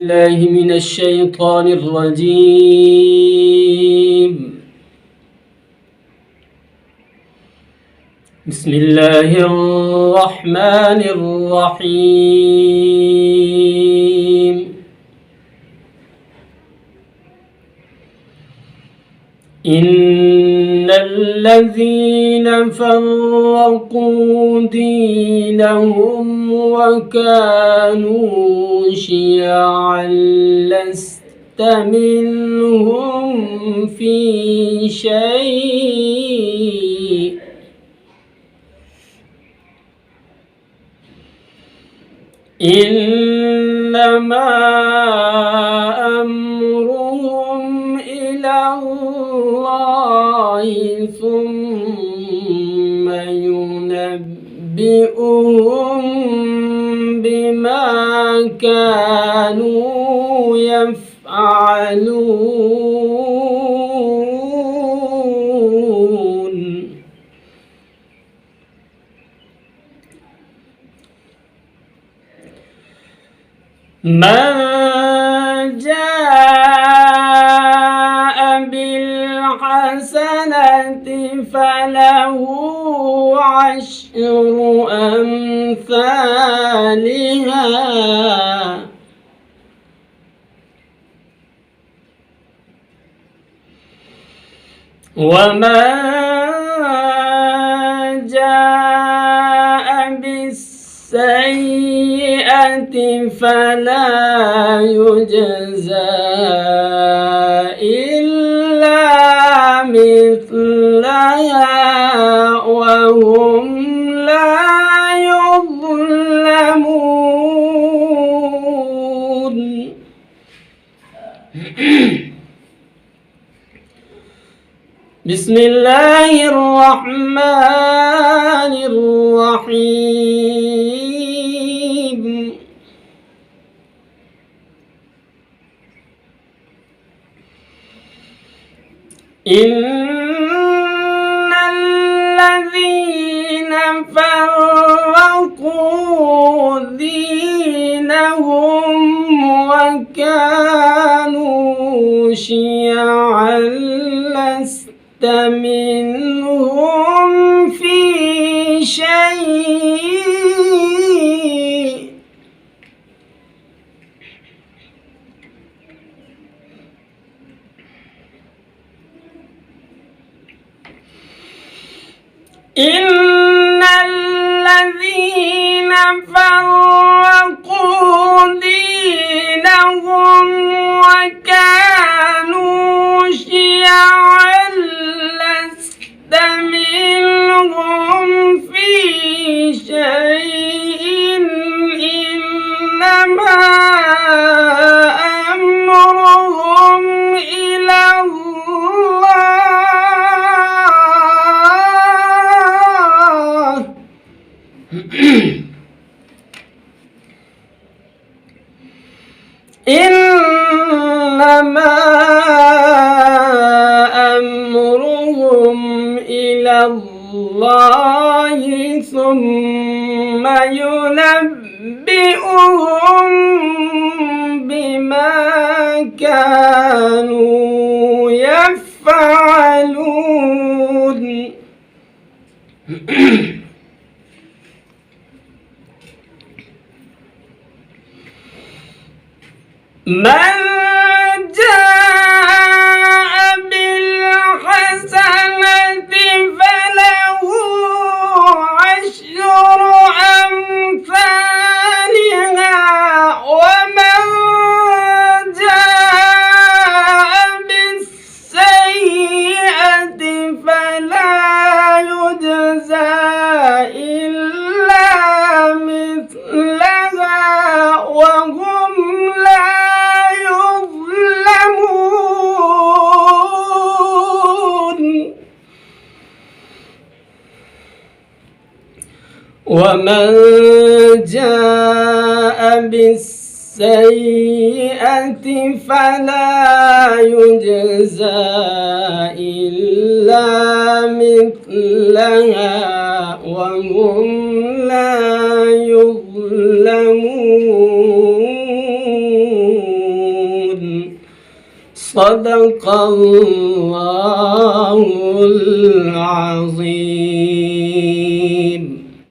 الله من الشيطان الرجيم. بسم الله الرحمن الرحيم. إن الذين فرقوا دينهم وكانوا شيعا لست منهم في شيء إنما أمرهم إلى الله ثم ينبئهم بما كانوا يفعلون. من جاء بالحسنة فله عشر أمثالها ومن جاء بالسيئة فلا يجزى إلا مثلها وهم لا يظلمون. بسم الله الرحمن الرحيم. إن الذين فرقوا دينهم وكانوا شيعا لست منهم في شيء إن الذين فرقوا دينهم وكانوا شيعا لست منهم في شيء إنما أمرهم إلى الله إنما أمرهم إلى الله ثم ينبئهم بما كانوا يفعلون. من جاء بالحسنة فله عشر أمثالها ومن جاء بالسيئة فلا يجزى إلا مثلها وهم لا يظلمون. ومن جاء بالسيئة فلا يجزى إلا مثلها وهم لا يظلمون. صدق الله العظيم.